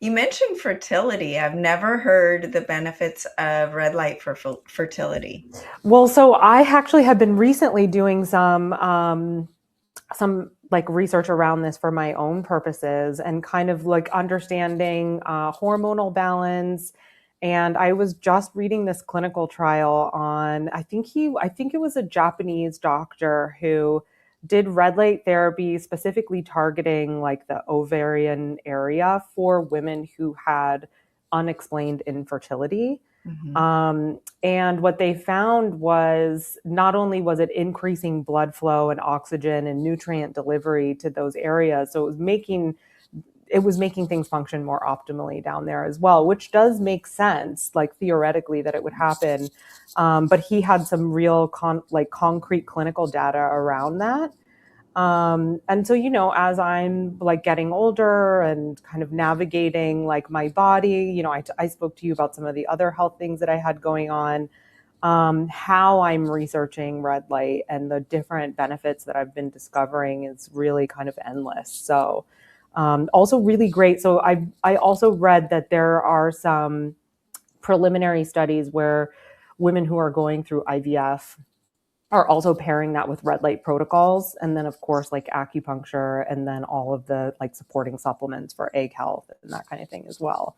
You mentioned fertility. I've never heard the benefits of red light for fertility. Well, so I actually have been recently doing some like research around this for my own purposes and kind of like understanding hormonal balance. And I was just reading this clinical trial on, I think it was a Japanese doctor who did red light therapy specifically targeting like the ovarian area for women who had unexplained infertility. Mhm. And what they found was not only was it increasing blood flow and oxygen and nutrient delivery to those areas, so it was making things function more optimally down there as well, which does make sense, like theoretically that it would happen. But he had some real concrete clinical data around that. And so, as I'm like getting older and kind of navigating like my body, I spoke to you about some of the other health things that I had going on, how I'm researching red light and the different benefits that I've been discovering is really kind of endless. So, also really great. So I also read that there are some preliminary studies where women who are going through IVF are also pairing that with red light protocols, and then of course like acupuncture, and then all of the like supporting supplements for egg health and that kind of thing as well.